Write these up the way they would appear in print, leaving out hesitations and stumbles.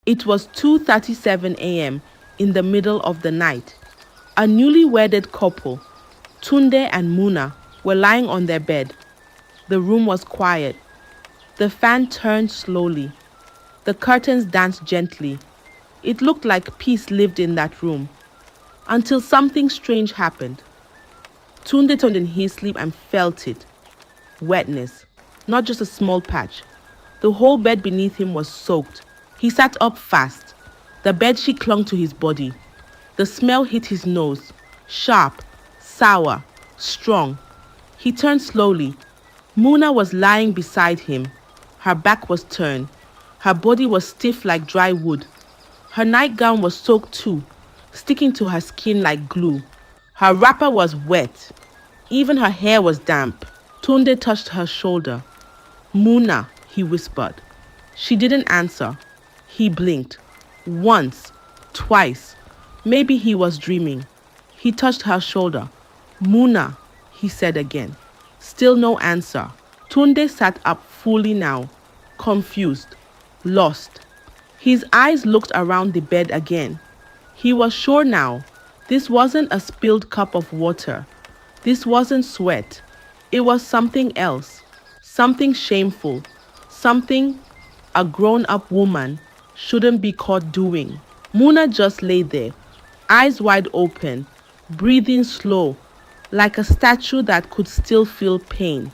It was 2:37 a.m. in the middle of the night. A newly wedded couple, Tunde and Muna, were lying on their bed. The room was quiet. The fan turned slowly. The curtains danced gently. It looked like peace lived in that room. Until something strange happened. Tunde turned in his sleep and felt it. Wetness. Not just a small patch. The whole bed beneath him was soaked. He sat up fast. The bedsheet clung to his body. The smell hit his nose. Sharp, sour, strong. He turned slowly. Muna was lying beside him. Her back was turned. Her body was stiff like dry wood. Her nightgown was soaked too, sticking to her skin like glue. Her wrapper was wet. Even her hair was damp. Tunde touched her shoulder. "Muna," he whispered. She didn't answer. He blinked. Once, twice. Maybe he was dreaming. He touched her shoulder. "Muna," he said again. Still no answer. Tunde sat up fully now, confused, lost. His eyes looked around the bed again. He was sure now. This wasn't a spilled cup of water. This wasn't sweat. It was something else. Something shameful. Something a grown-up woman shouldn't be caught doing. Muna just lay there, eyes wide open, breathing slow, like a statue that could still feel pain.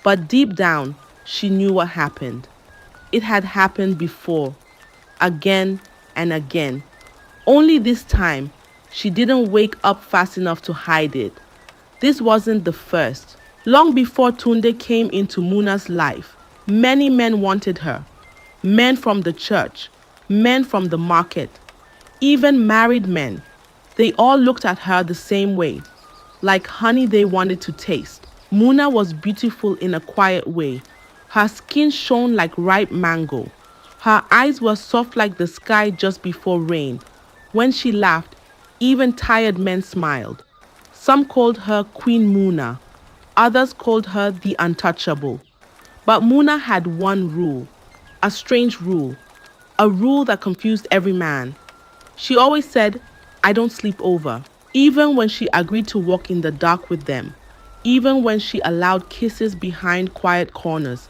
But deep down, she knew what happened. It had happened before, again and again. Only this time, she didn't wake up fast enough to hide it. This wasn't the first. Long before Tunde came into Muna's life, many men wanted her. Men from the church, men from the market, even married men. They all looked at her the same way, like honey they wanted to taste. Muna was beautiful in a quiet way. Her skin shone like ripe mango. Her eyes were soft like the sky just before rain. When she laughed, even tired men smiled. Some called her Queen Muna. Others called her the untouchable. But Muna had one rule, a strange rule, a rule that confused every man. She always said, "I don't sleep over," even when she agreed to walk in the dark with them, even when she allowed kisses behind quiet corners,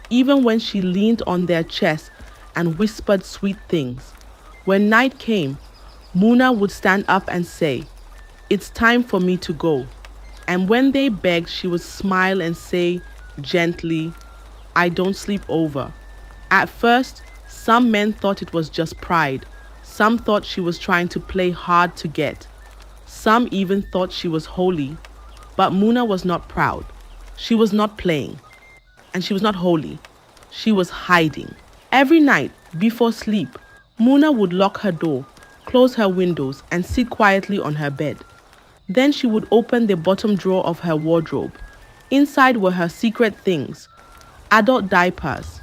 even when she leaned on their chests and whispered sweet things. When night came, Muna would stand up and say, "It's time for me to go." And when they begged, she would smile and say gently, "I don't sleep over." At first, some men thought it was just pride. Some thought she was trying to play hard to get. Some even thought she was holy. But Muna was not proud. She was not playing. And she was not holy. She was hiding. Every night, before sleep, Muna would lock her door, close her windows, and sit quietly on her bed. Then she would open the bottom drawer of her wardrobe. Inside were her secret things. Adult diapers.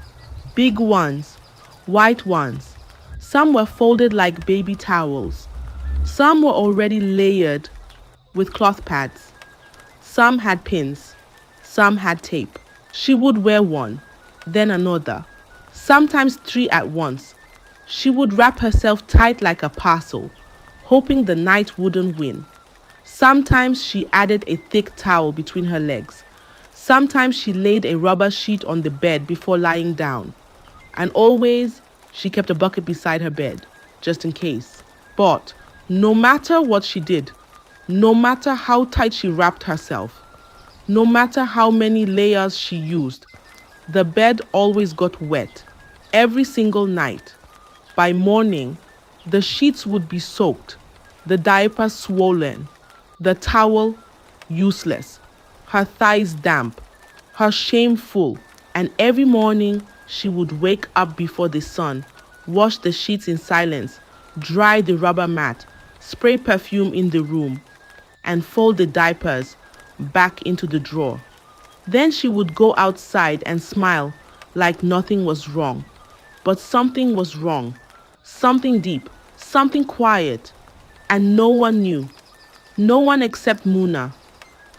Big ones. White ones. Some were folded like baby towels. Some were already layered with cloth pads. Some had pins. Some had tape. She would wear one, then another. Sometimes 3 at once. She would wrap herself tight like a parcel, hoping the night wouldn't win. Sometimes she added a thick towel between her legs. Sometimes she laid a rubber sheet on the bed before lying down. And always, she kept a bucket beside her bed, just in case. But no matter what she did, no matter how tight she wrapped herself, no matter how many layers she used, the bed always got wet, every single night. By morning, the sheets would be soaked, the diaper swollen, the towel useless, her thighs damp, her shame full, and every morning she would wake up before the sun, wash the sheets in silence, dry the rubber mat, spray perfume in the room, and fold the diapers back into the drawer. Then she would go outside and smile like nothing was wrong. But something was wrong, something deep, something quiet, and no one knew. No one except Muna,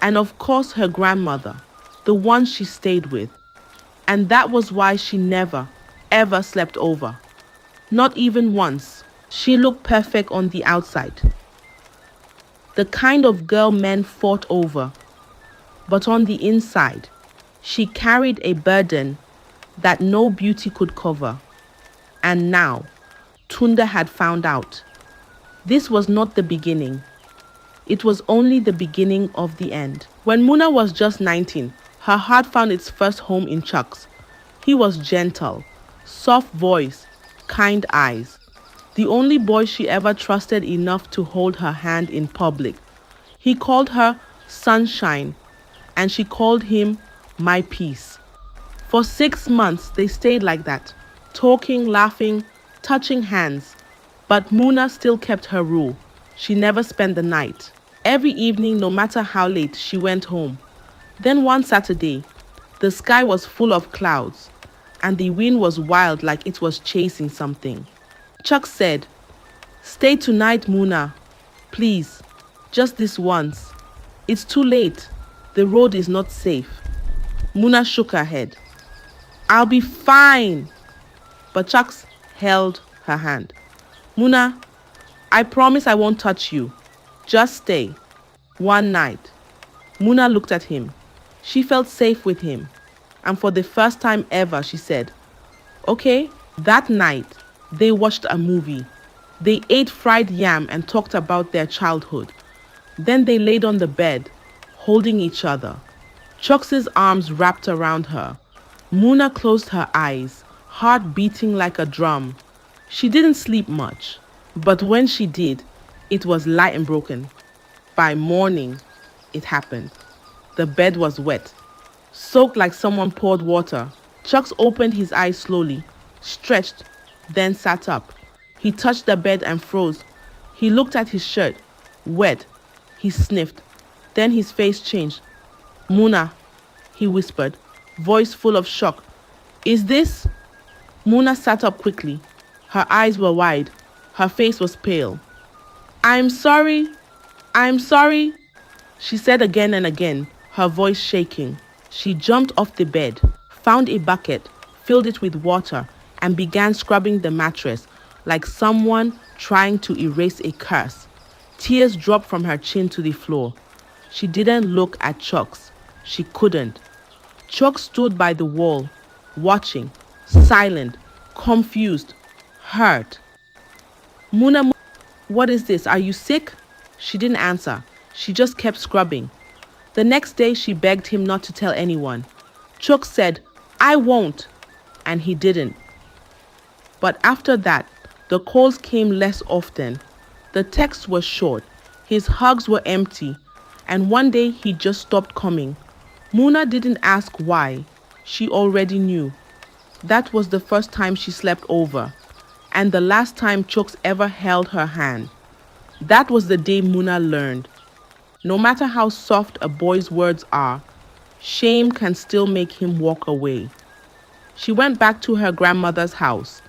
and of course her grandmother, the one she stayed with. And that was why she never, ever slept over. Not even once. She looked perfect on the outside. The kind of girl men fought over. But on the inside, she carried a burden that no beauty could cover. And now, Tunda had found out. This was not the beginning. It was only the beginning of the end. When Muna was just 19, her heart found its first home in Chuck's. He was gentle, soft voice, kind eyes. The only boy she ever trusted enough to hold her hand in public. He called her Sunshine, and she called him My Peace. For 6 months, they stayed like that, talking, laughing, touching hands. But Muna still kept her rule. She never spent the night. Every evening, no matter how late, she went home. Then one Saturday, the sky was full of clouds, and the wind was wild like it was chasing something. Chuck said, "Stay tonight, Muna. Please, just this once. It's too late. The road is not safe." Muna shook her head. "I'll be fine." But Chuck held her hand. "Muna, I promise I won't touch you. Just stay. One night." Muna looked at him. She felt safe with him. And for the first time ever, she said, "Okay." That night, they watched a movie. They ate fried yam and talked about their childhood. Then they laid on the bed, holding each other. Chuck's arms wrapped around her. Muna closed her eyes, heart beating like a drum. She didn't sleep much, but when she did, it was light and broken. By morning, it happened. The bed was wet, soaked like someone poured water. Chuck opened his eyes slowly, stretched, then sat up. He touched the bed and froze. He looked at his shirt, wet. He sniffed. Then his face changed. "Muna," he whispered, voice full of shock. "Is this?" Muna sat up quickly. Her eyes were wide. Her face was pale. I'm sorry, she said again and again, her voice shaking. She jumped off the bed, found a bucket, filled it with water, and began scrubbing the mattress like someone trying to erase a curse. Tears dropped from her chin to the floor. She didn't look at Chuck's. She couldn't. Chuck stood by the wall, watching, silent, confused, hurt. Muna, what is this? Are you sick? She didn't answer. She just kept scrubbing. The next day, she begged him not to tell anyone. Chuck said, "I won't," and he didn't. But after that, the calls came less often. The texts were short. His hugs were empty. And one day, he just stopped coming. Muna didn't ask why. She already knew. That was the first time she slept over, and the last time Chuck ever held her hand. That was the day Muna learned. No matter how soft a boy's words are, shame can still make him walk away. She went back to her grandmother's house,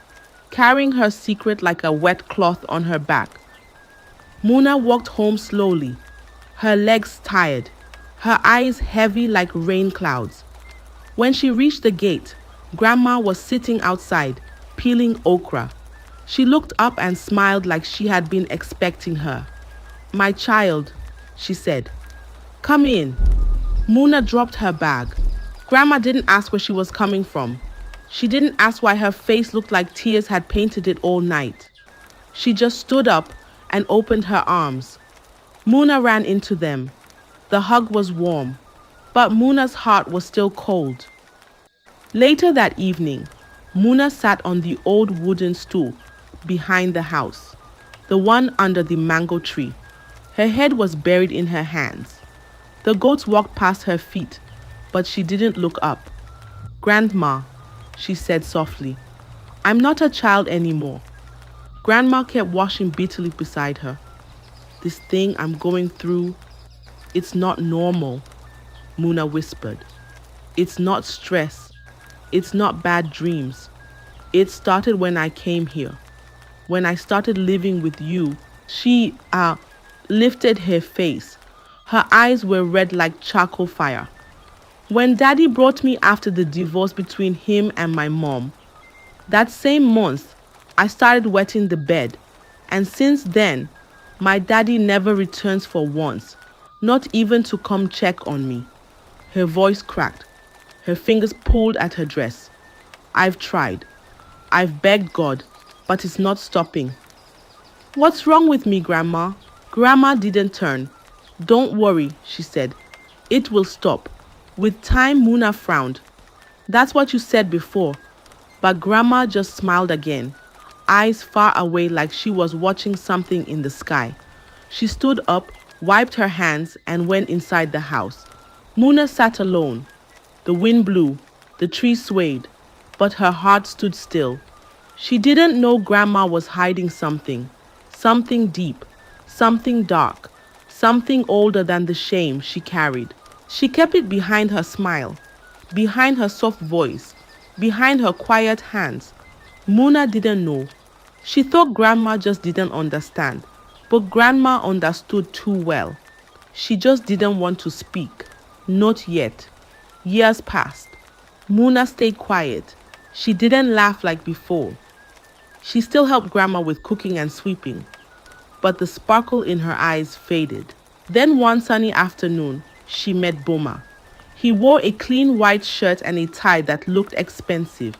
carrying her secret like a wet cloth on her back. Muna walked home slowly, her legs tired, her eyes heavy like rain clouds. When she reached the gate, Grandma was sitting outside, peeling okra. She looked up and smiled like she had been expecting her. "My child," she said. "Come in." Muna dropped her bag. Grandma didn't ask where she was coming from. She didn't ask why her face looked like tears had painted it all night. She just stood up and opened her arms. Muna ran into them. The hug was warm, but Muna's heart was still cold. Later that evening, Muna sat on the old wooden stool behind the house, the one under the mango tree. Her head was buried in her hands. The goats walked past her feet, but she didn't look up. "Grandma," she said softly, "I'm not a child anymore." Grandma kept washing bitterly beside her. "This thing I'm going through, it's not normal," Muna whispered. "It's not stress. It's not bad dreams. It started when I came here. When I started living with you." She lifted her face. Her eyes were red like charcoal fire. "When Daddy brought me after the divorce between him and my mom, that same month, I started wetting the bed. And since then, my daddy never returns for once, not even to come check on me. Her voice cracked. Her fingers pulled at her dress. I've tried. I've begged God, but it's not stopping. What's wrong with me, Grandma? Grandma didn't turn. Don't worry, she said. It will stop. With time, Muna frowned. That's what you said before. But Grandma just smiled again, eyes far away like she was watching something in the sky. She stood up, wiped her hands, and went inside the house. Muna sat alone. The wind blew, the trees swayed, but her heart stood still. She didn't know Grandma was hiding something deep, something dark, something older than the shame she carried. She kept it behind her smile, behind her soft voice, behind her quiet hands. Muna didn't know. She thought Grandma just didn't understand, but Grandma understood too well. She just didn't want to speak. Not yet. Years passed. Muna stayed quiet. She didn't laugh like before. She still helped Grandma with cooking and sweeping, but the sparkle in her eyes faded. Then one sunny afternoon, she met Boma. He wore a clean white shirt and a tie that looked expensive.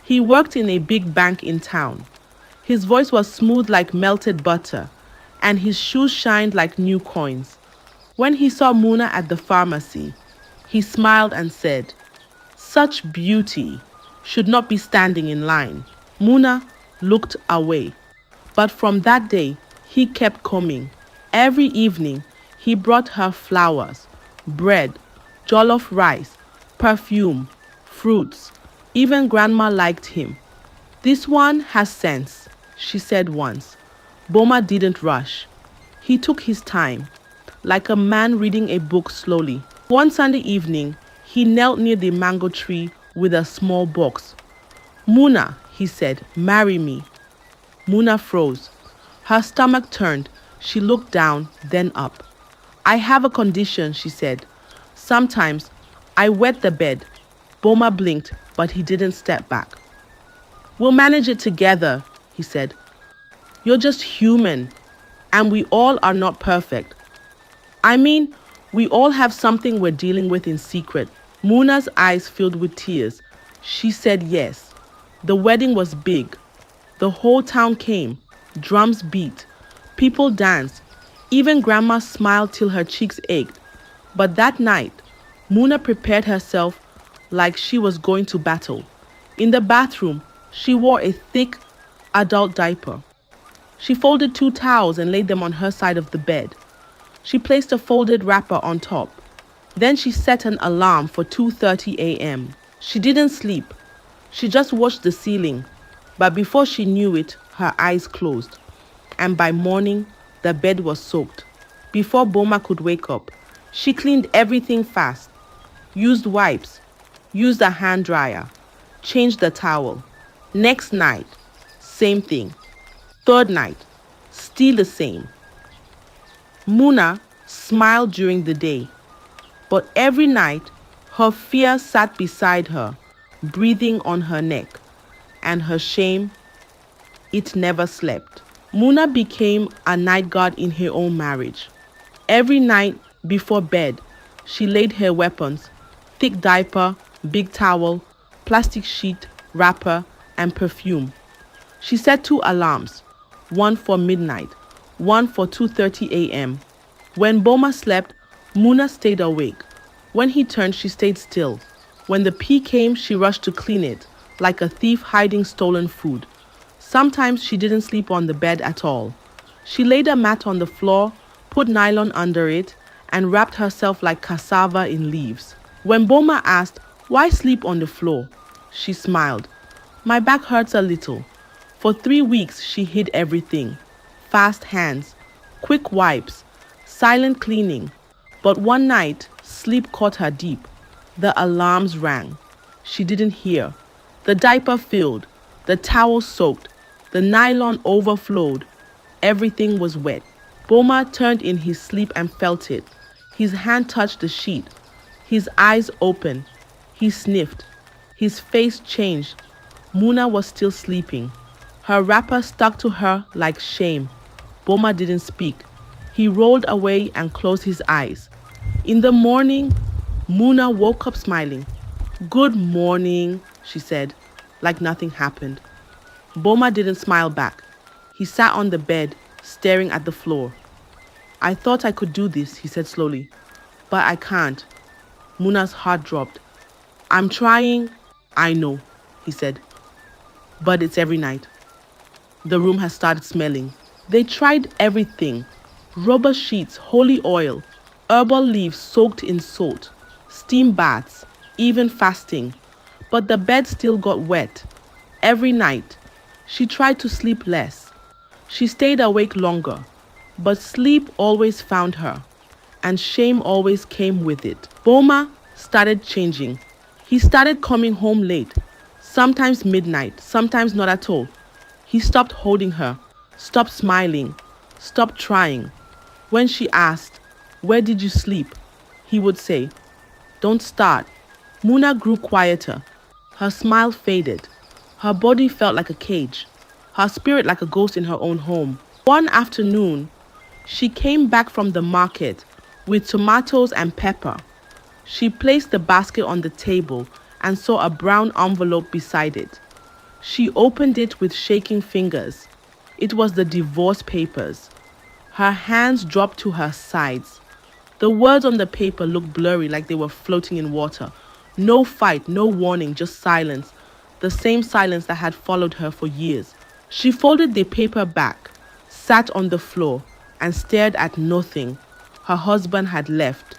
He worked in a big bank in town. His voice was smooth like melted butter, and his shoes shined like new coins. When he saw Muna at the pharmacy, he smiled and said, "Such beauty should not be standing in line." Muna looked away, but from that day, he kept coming. Every evening, he brought her flowers, bread, jollof rice, perfume, fruits. Even Grandma liked him. "This one has sense," she said once. Boma didn't rush. He took his time, like a man reading a book slowly. One Sunday evening, he knelt near the mango tree with a small box. "Muna," he said, "marry me." Muna froze. Her stomach turned. She looked down, then up. "I have a condition," she said. "Sometimes I wet the bed." Boma blinked, but he didn't step back. "We'll manage it together," he said. "You're just human, and we all are not perfect. I mean, we all have something we're dealing with in secret." Muna's eyes filled with tears. She said yes. The wedding was big. The whole town came. Drums beat. People danced. Even Grandma smiled till her cheeks ached. But that night, Muna prepared herself like she was going to battle. In the bathroom, she wore a thick adult diaper. She folded 2 towels and laid them on her side of the bed. She placed a folded wrapper on top. Then she set an alarm for 2:30 a.m. She didn't sleep. She just watched the ceiling. But before she knew it, her eyes closed. And by morning, the bed was soaked. Before Boma could wake up, she cleaned everything fast. Used wipes. Used a hand dryer. Changed the towel. Next night, same thing. Third night, still the same. Muna smiled during the day, but every night her fear sat beside her, breathing on her neck, and her shame, it never slept. Muna became a night guard in her own marriage. Every night before bed, she laid her weapons, thick diaper, big towel, plastic sheet, wrapper, and perfume. She set 2 alarms, one for midnight, one for 2:30 a.m. When Boma slept, Muna stayed awake. When he turned, she stayed still. When the pee came, she rushed to clean it, like a thief hiding stolen food. Sometimes she didn't sleep on the bed at all. She laid a mat on the floor, put nylon under it, and wrapped herself like cassava in leaves. When Boma asked, "Why sleep on the floor?" she smiled. "My back hurts a little." For 3 weeks, she hid everything. Fast hands, quick wipes, silent cleaning. But one night, sleep caught her deep. The alarms rang. She didn't hear. The diaper filled. The towel soaked. The nylon overflowed. Everything was wet. Boma turned in his sleep and felt it. His hand touched the sheet. His eyes opened. He sniffed. His face changed. Muna was still sleeping. Her wrapper stuck to her like shame. Boma didn't speak. He rolled away and closed his eyes. In the morning, Muna woke up smiling. "Good morning," she said, like nothing happened. Boma didn't smile back. He sat on the bed, staring at the floor. "I thought I could do this," he said slowly. "But I can't." Muna's heart dropped. "I'm trying." "I know," he said. "But it's every night." The room has started smelling. They tried everything. Rubber sheets, holy oil, herbal leaves soaked in salt, steam baths, even fasting. But the bed still got wet. Every night, she tried to sleep less. She stayed awake longer. But sleep always found her. And shame always came with it. Boma started changing. He started coming home late. Sometimes midnight, sometimes not at all. He stopped holding her, stopped smiling, stopped trying. When she asked, "Where did you sleep?" he would say, "Don't start." Muna grew quieter. Her smile faded. Her body felt like a cage. Her spirit like a ghost in her own home. One afternoon, she came back from the market with tomatoes and pepper. She placed the basket on the table and saw a brown envelope beside it. She opened it with shaking fingers. It was the divorce papers. Her hands dropped to her sides. The words on the paper looked blurry, like they were floating in water. No fight, no warning, just silence. The same silence that had followed her for years. She folded the paper back, sat on the floor, and stared at nothing. Her husband had left.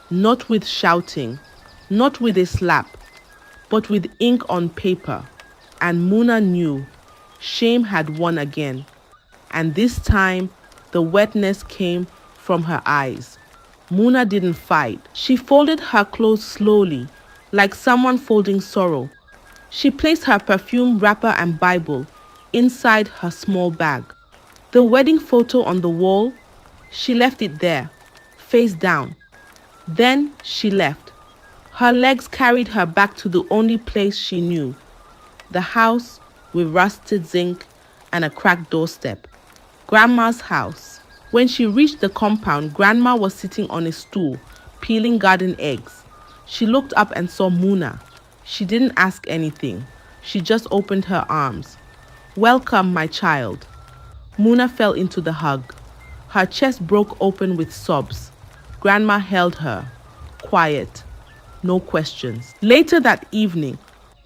Not with shouting, not with a slap, but with ink on paper. And Muna knew shame had won again. And this time, the wetness came from her eyes. Muna didn't fight. She folded her clothes slowly, like someone folding sorrow. She placed her perfume wrapper and Bible inside her small bag. The wedding photo on the wall, she left it there, face down. Then she left. Her legs carried her back to the only place she knew, the house with rusted zinc and a cracked doorstep. Grandma's house. When she reached the compound, Grandma was sitting on a stool, peeling garden eggs. She looked up and saw Muna. She didn't ask anything. She just opened her arms. "Welcome, my child." Muna fell into the hug. Her chest broke open with sobs. Grandma held her, quiet, no questions. Later that evening,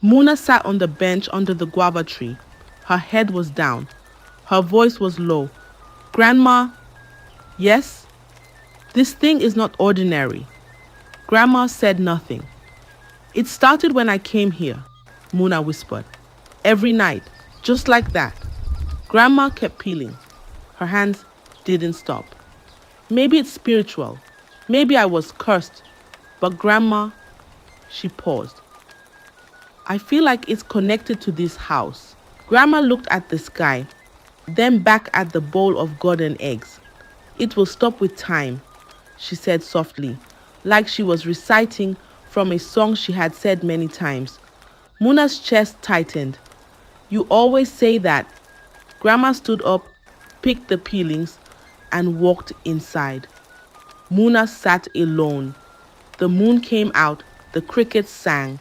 Muna sat on the bench under the guava tree. Her head was down. Her voice was low. "Grandma." "Yes?" "This thing is not ordinary." Grandma said nothing. "It started when I came here," Muna whispered. "Every night, just like that." Grandma kept peeling. Her hands didn't stop. "Maybe it's spiritual. Maybe I was cursed. But Grandma," she paused, "I feel like it's connected to this house." Grandma looked at the sky, then back at the bowl of golden eggs. "It will stop with time," she said softly, like she was reciting from a song she had said many times. Muna's chest tightened. "You always say that." Grandma stood up, picked the peelings, and walked inside. Muna sat alone. The moon came out, the crickets sang.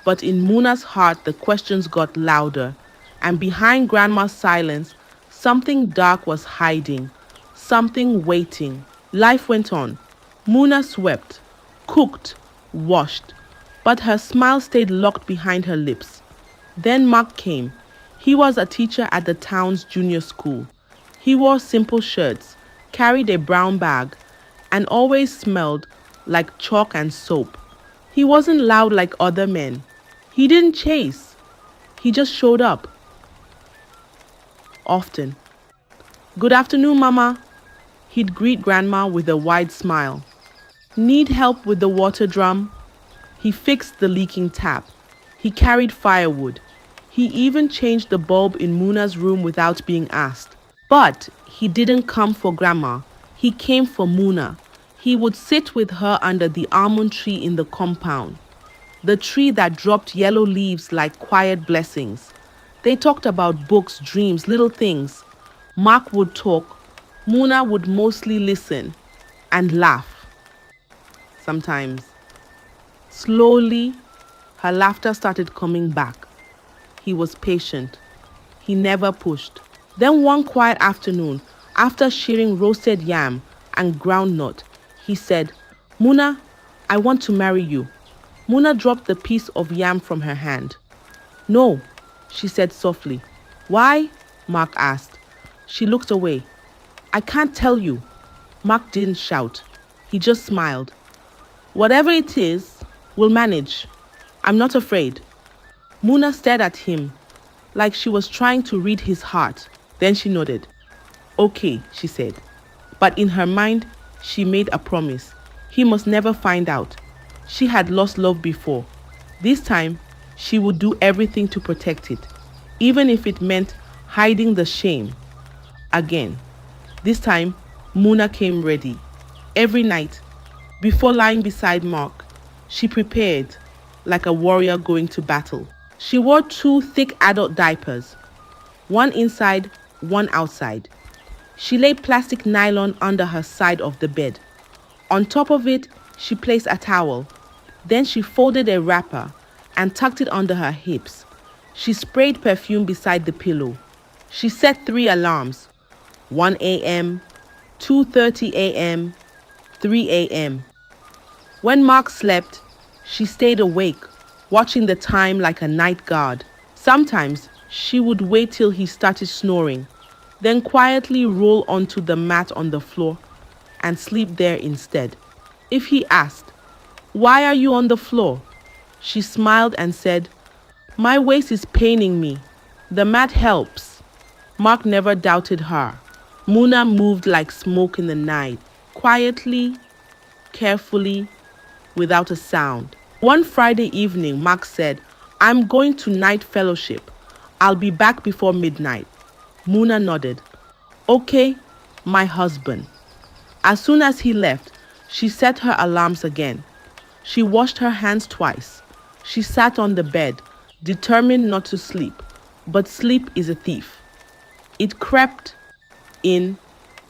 But in Muna's heart, the questions got louder. And behind Grandma's silence, something dark was hiding, something waiting. Life went on. Muna swept, cooked, washed, but her smile stayed locked behind her lips. Then Mark came. He was a teacher at the town's junior school. He wore simple shirts, carried a brown bag, and always smelled like chalk and soap. He wasn't loud like other men. He didn't chase. He just showed up. Often. "Good afternoon, Mama." He'd greet Grandma with a wide smile. "Need help with the water drum?" He fixed the leaking tap. He carried firewood. He even changed the bulb in Muna's room without being asked. But he didn't come for Grandma. He came for Muna. He would sit with her under the almond tree in the compound, the tree that dropped yellow leaves like quiet blessings. They talked about books, dreams, little things. Mark would talk, Muna would mostly listen and laugh sometimes. Slowly, her laughter started coming back. He was patient. He never pushed. Then one quiet afternoon, after shearing roasted yam and groundnut, he said, Muna, I want to marry you. Muna dropped the piece of yam from her hand. No, she said softly. Why? Mark asked. She looked away. I can't tell you. Mark didn't shout. He just smiled. Whatever it is, we'll manage. I'm not afraid. Muna stared at him like she was trying to read his heart. Then she nodded. Okay, she said. But in her mind, she made a promise. He must never find out. She had lost love before. This time, she would do everything to protect it, even if it meant hiding the shame. Again, this time, Muna came ready. Every night, before lying beside Mark, she prepared like a warrior going to battle. She wore 2 thick adult diapers, one inside, one outside. She laid plastic nylon under her side of the bed. On top of it, she placed a towel. Then she folded a wrapper and tucked it under her hips. She sprayed perfume beside the pillow. She set 3 alarms, 1 a.m., 2:30 a.m., 3 a.m. When Mark slept, she stayed awake, watching the time like a night guard. Sometimes she would wait till he started snoring, then quietly roll onto the mat on the floor and sleep there instead. If he asked, Why are you on the floor? She smiled and said, My waist is paining me. The mat helps. Mark never doubted her. Muna moved like smoke in the night, quietly, carefully, without a sound. One Friday evening, Mark said, I'm going to night fellowship. I'll be back before midnight. Muna nodded. Okay, my husband. As soon as he left, she set her alarms again. She washed her hands twice. She sat on the bed, determined not to sleep. But sleep is a thief. It crept in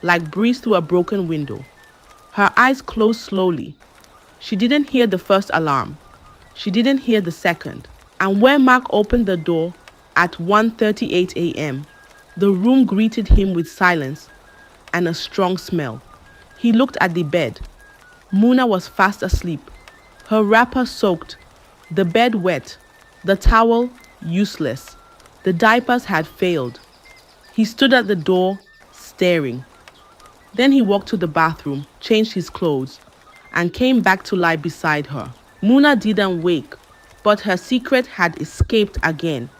like breeze through a broken window. Her eyes closed slowly. She didn't hear the first alarm. She didn't hear the second. And when Mark opened the door at 1:38 a.m., the room greeted him with silence and a strong smell. He looked at the bed. Muna was fast asleep, her wrapper soaked, the bed wet, the towel useless. The diapers had failed. He stood at the door, staring. Then he walked to the bathroom, changed his clothes, and came back to lie beside her. Muna didn't wake, but her secret had escaped again.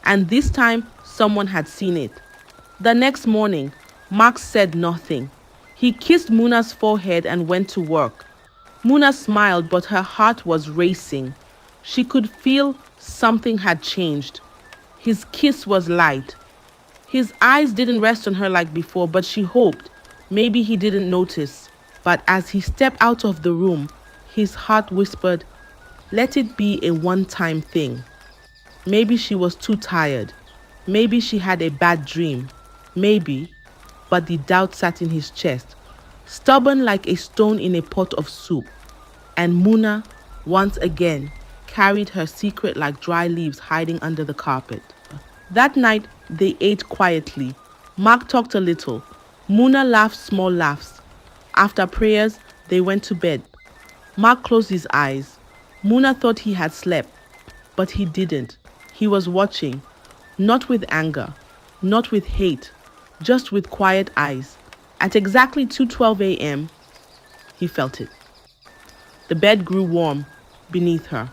And this time, someone had seen it. The next morning, Mark said nothing. He kissed Muna's forehead and went to work. Muna smiled, but her heart was racing. She could feel something had changed. His kiss was light. His eyes didn't rest on her like before, but she hoped maybe he didn't notice. But as he stepped out of the room, his heart whispered, let it be a one-time thing. Maybe she was too tired. Maybe she had a bad dream. Maybe, but the doubt sat in his chest, stubborn like a stone in a pot of soup. And Muna, once again, carried her secret like dry leaves hiding under the carpet. That night, they ate quietly. Mark talked a little. Muna laughed small laughs. After prayers, they went to bed. Mark closed his eyes. Muna thought he had slept, but he didn't. He was watching, not with anger, not with hate, just with quiet eyes. At exactly 2:12 a.m., he felt it. The bed grew warm beneath her.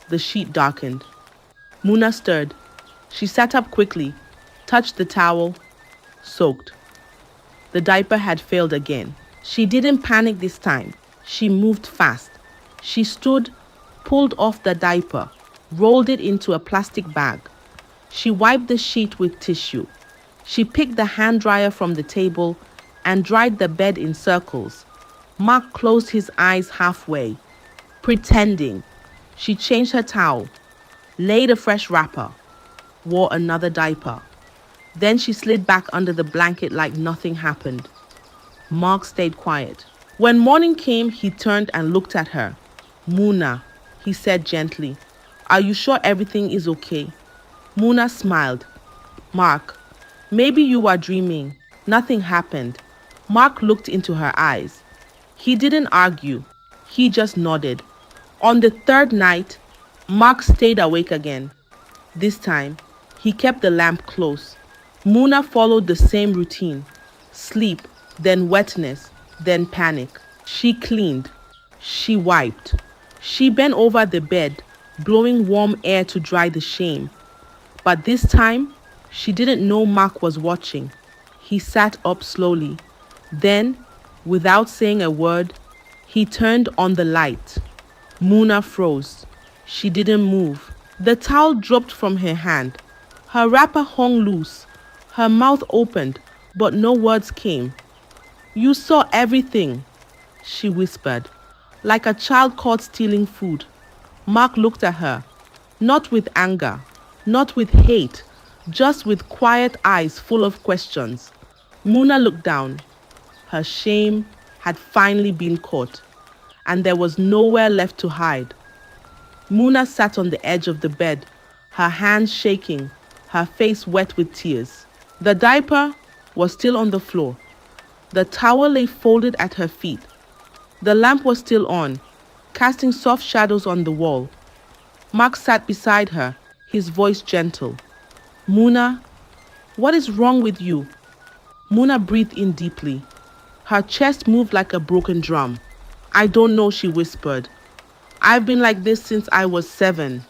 The sheet darkened. Muna stirred. She sat up quickly, touched the towel, soaked. The diaper had failed again. She didn't panic this time. She moved fast. She stood, pulled off the diaper, rolled it into a plastic bag. She wiped the sheet with tissue. She picked the hand dryer from the table and dried the bed in circles. Mark closed his eyes halfway, pretending. She changed her towel, laid a fresh wrapper. wore another diaper. Then she slid back under the blanket like nothing happened. Mark stayed quiet. When morning came, he turned and looked at her. Muna, he said gently, are you sure everything is okay? Muna smiled. Mark, maybe you are dreaming. Nothing happened. Mark looked into her eyes. He didn't argue. He just nodded. On the third night, Mark stayed awake again. This time, he kept the lamp close. Muna followed the same routine. Sleep, then wetness, then panic. She cleaned. She wiped. She bent over the bed, blowing warm air to dry the shame. But this time, she didn't know Mark was watching. He sat up slowly. Then, without saying a word, he turned on the light. Muna froze. She didn't move. The towel dropped from her hand. Her wrapper hung loose. Her mouth opened, but no words came. You saw everything, she whispered, like a child caught stealing food. Mark looked at her, not with anger, not with hate, just with quiet eyes full of questions. Muna looked down. Her shame had finally been caught, and there was nowhere left to hide. Muna sat on the edge of the bed, her hands shaking, her face wet with tears. The diaper was still on the floor. The towel lay folded at her feet. The lamp was still on, casting soft shadows on the wall. Mark sat beside her, his voice gentle. Muna, what is wrong with you? Muna breathed in deeply. Her chest moved like a broken drum. I don't know, she whispered. I've been like this since I was 7.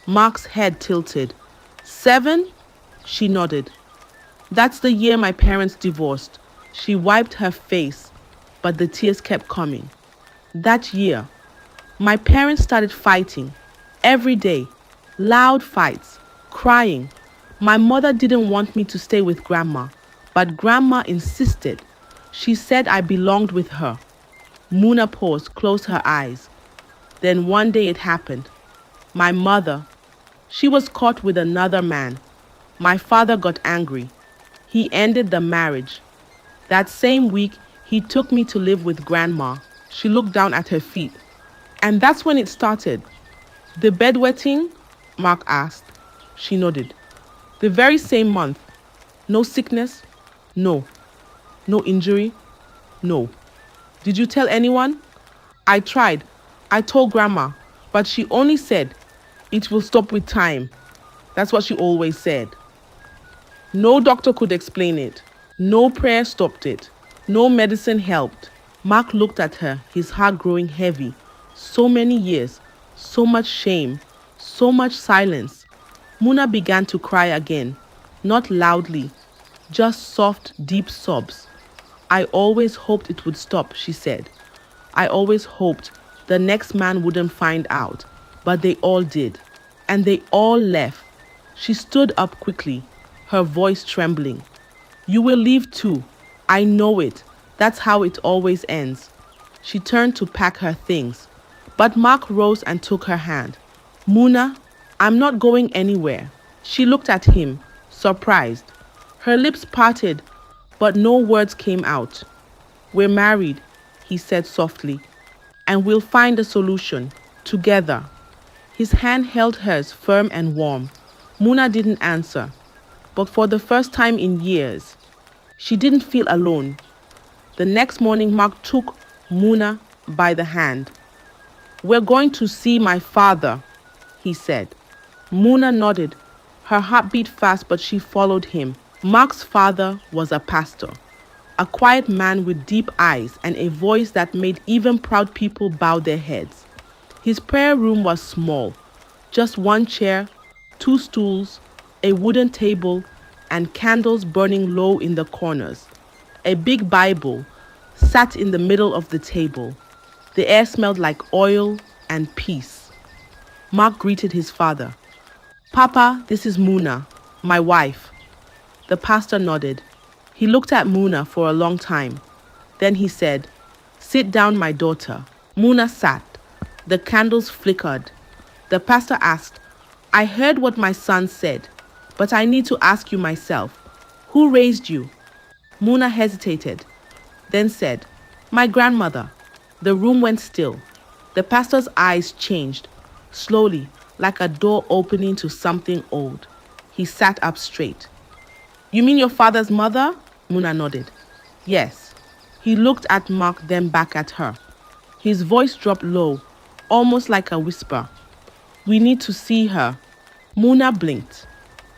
Mark's head tilted. 7? She nodded. That's the year my parents divorced. She wiped her face, but the tears kept coming. That year, my parents started fighting. Every day. Loud fights. Crying. My mother didn't want me to stay with Grandma, but Grandma insisted. She said I belonged with her. Muna paused, closed her eyes. Then one day it happened. My mother, she was caught with another man. My father got angry. He ended the marriage. That same week, he took me to live with Grandma. She looked down at her feet. And that's when it started. The bedwetting? Mark asked. She nodded. The very same month. No sickness? No. No injury? No. Did you tell anyone? I tried. I told Grandma, but she only said, it will stop with time. That's what she always said. No doctor could explain it. No prayer stopped it. No medicine helped. Mark looked at her, his heart growing heavy. So many years, so much shame, so much silence. Muna began to cry again, not loudly, just soft, deep sobs. I always hoped it would stop, she said. I always hoped the next man wouldn't find out, but they all did. And they all left. She stood up quickly, her voice trembling. You will leave too. I know it. That's how it always ends. She turned to pack her things, but Mark rose and took her hand. Muna, I'm not going anywhere. She looked at him, surprised. Her lips parted, but no words came out. We're married, he said softly, and we'll find a solution, together. His hand held hers firm and warm. Muna didn't answer, but for the first time in years, she didn't feel alone. The next morning, Mark took Muna by the hand. We're going to see my father, he said. Muna nodded. Her heart beat fast, but she followed him. Mark's father was a pastor, a quiet man with deep eyes and a voice that made even proud people bow their heads. His prayer room was small, just one chair, 2 stools, a wooden table, and candles burning low in the corners. A big Bible sat in the middle of the table. The air smelled like oil and peace. Mark greeted his father. Papa, this is Muna, my wife. The pastor nodded. He looked at Muna for a long time. Then he said, Sit down, my daughter. Muna sat. The candles flickered. The pastor asked, I heard what my son said. But I need to ask you myself, who raised you? Muna hesitated, then said, my grandmother. The room went still. The pastor's eyes changed, slowly, like a door opening to something old. He sat up straight. You mean your father's mother? Muna nodded. Yes. He looked at Mark, then back at her. His voice dropped low, almost like a whisper. We need to see her. Muna blinked.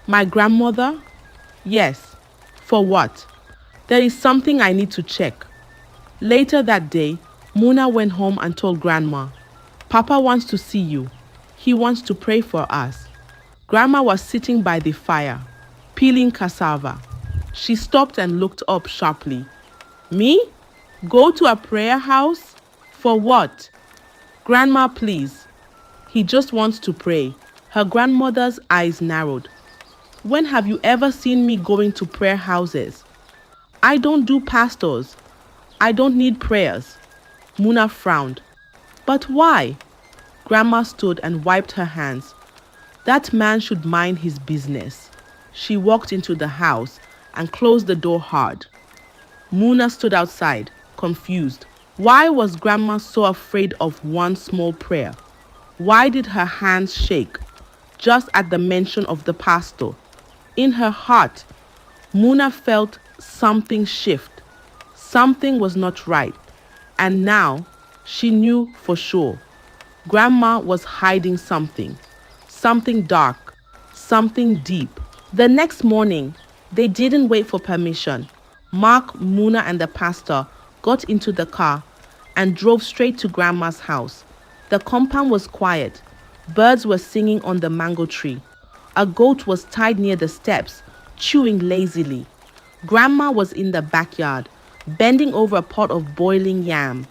My grandmother? Yes. For what? There is something I need to check. Later that day, Muna went home and told Grandma, Papa wants to see you. He wants to pray for us. Grandma was sitting by the fire, peeling cassava. She stopped and looked up sharply. Me? Go to a prayer house? For what? Grandma, please. He just wants to pray. Her grandmother's eyes narrowed. When have you ever seen me going to prayer houses? I don't do pastors. I don't need prayers. Muna frowned. But why? Grandma stood and wiped her hands. That man should mind his business. She walked into the house and closed the door hard. Muna stood outside, confused. Why was Grandma so afraid of one small prayer? Why did her hands shake just at the mention of the pastor? In her heart, Muna felt something shift. Something was not right. And now she knew for sure. Grandma was hiding something. Something dark. Something deep. The next morning, they didn't wait for permission. Mark, Muna, and the pastor got into the car and drove straight to Grandma's house. The compound was quiet. Birds were singing on the mango tree. A goat was tied near the steps, chewing lazily. Grandma was in the backyard, bending over a pot of boiling yam.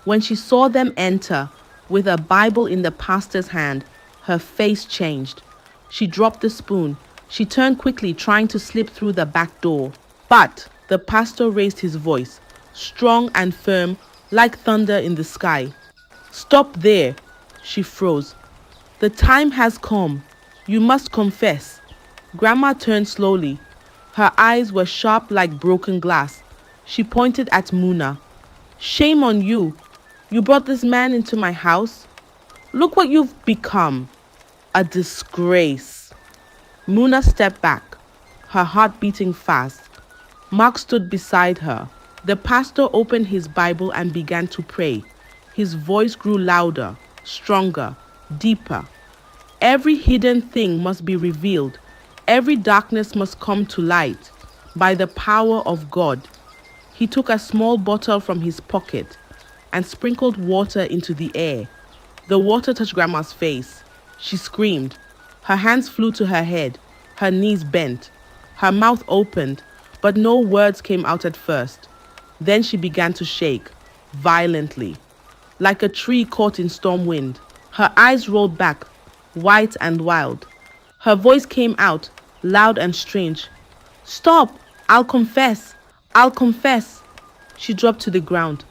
When she saw them enter, with a Bible in the pastor's hand, her face changed. She dropped the spoon. She turned quickly, trying to slip through the back door. But the pastor raised his voice, strong and firm, like thunder in the sky. Stop there. She froze. The time has come. You must confess. Grandma turned slowly. Her eyes were sharp like broken glass. She pointed at Muna. Shame on you. You brought this man into my house. Look what you've become. A disgrace. Muna stepped back, her heart beating fast. Mark stood beside her. The pastor opened his Bible and began to pray. His voice grew louder, stronger, deeper. Every hidden thing must be revealed. Every darkness must come to light by the power of God. He took a small bottle from his pocket and sprinkled water into the air. The water touched Grandma's face. She screamed. Her hands flew to her head. Her knees bent. Her mouth opened, but no words came out at first. Then she began to shake, violently, like a tree caught in storm wind. Her eyes rolled back, white and wild. Her voice came out, loud and strange. Stop! I'll confess! I'll confess! She dropped to the ground,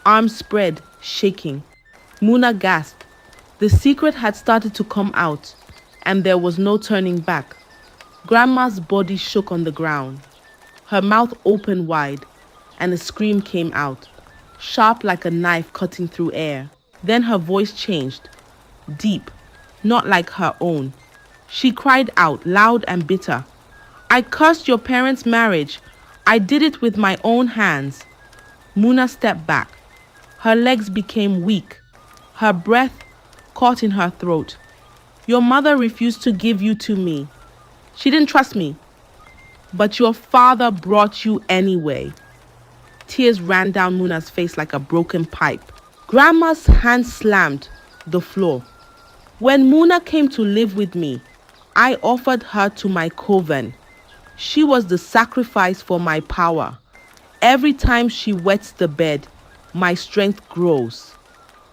arms spread, shaking. Muna gasped. The secret had started to come out, and there was no turning back. Grandma's body shook on the ground. Her mouth opened wide, and a scream came out, sharp like a knife cutting through air. Then her voice changed, deep, not like her own. She cried out, loud and bitter. I cursed your parents' marriage. I did it with my own hands. Muna stepped back. Her legs became weak. Her breath caught in her throat. Your mother refused to give you to me. She didn't trust me. But your father brought you anyway. Tears ran down Muna's face like a broken pipe. Grandma's hand slammed the floor. When Muna came to live with me, I offered her to my coven. She was the sacrifice for my power. Every time she wets the bed, my strength grows.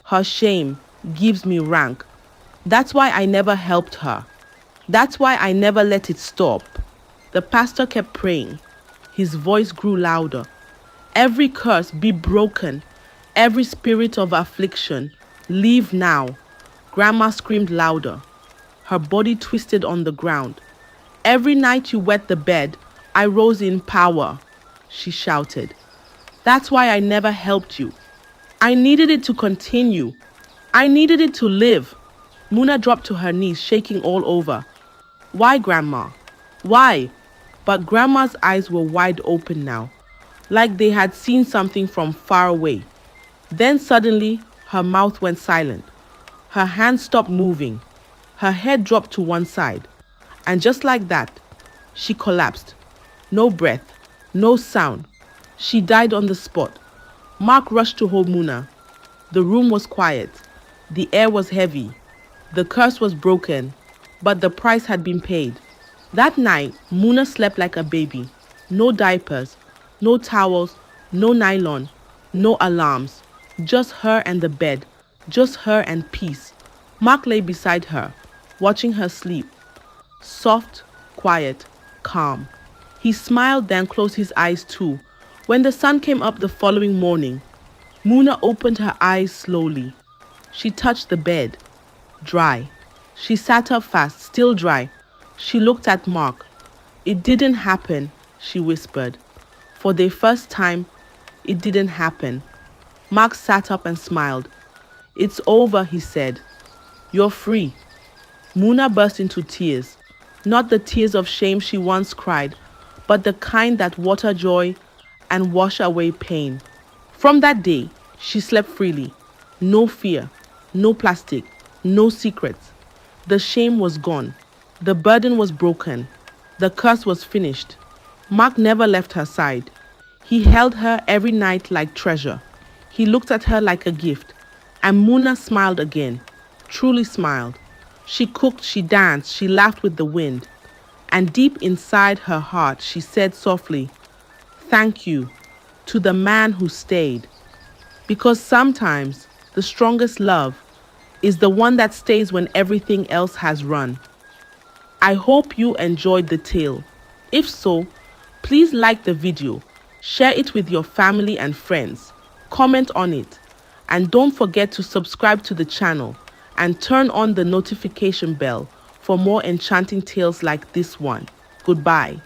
Her shame gives me rank. That's why I never helped her. That's why I never let it stop. The pastor kept praying. His voice grew louder. Every curse be broken. Every spirit of affliction, leave now. Grandma screamed louder. Her body twisted on the ground. Every night you wet the bed, I rose in power, she shouted. That's why I never helped you. I needed it to continue. I needed it to live. Muna dropped to her knees, shaking all over. Why, Grandma? Why? But Grandma's eyes were wide open now, like they had seen something from far away. Then suddenly, her mouth went silent. Her hands stopped moving. Her head dropped to one side. And just like that, she collapsed. No breath, no sound. She died on the spot. Mark rushed to hold Muna. The room was quiet. The air was heavy. The curse was broken, but the price had been paid. That night, Muna slept like a baby. No diapers, no towels, no nylon, no alarms. Just her and the bed. Just her and peace. Mark lay beside her, watching her sleep. Soft, quiet, calm. He smiled, then closed his eyes too. When the sun came up the following morning, Muna opened her eyes slowly. She touched the bed. Dry. She sat up fast, still dry. She looked at Mark. It didn't happen, she whispered. For the first time, it didn't happen. Mark sat up and smiled. It's over, he said. You're free. Muna burst into tears. Not the tears of shame she once cried, but the kind that water joy and wash away pain. From that day, she slept freely. No fear, no plastic, no secrets. The shame was gone. The burden was broken. The curse was finished. Mark never left her side. He held her every night like treasure. He looked at her like a gift. And Muna smiled again, truly smiled. She cooked, she danced, she laughed with the wind. And deep inside her heart, she said softly, "Thank you to the man who stayed." Because sometimes the strongest love is the one that stays when everything else has run. I hope you enjoyed the tale. If so, please like the video, share it with your family and friends, comment on it, and don't forget to subscribe to the channel and turn on the notification bell for more enchanting tales like this one. Goodbye.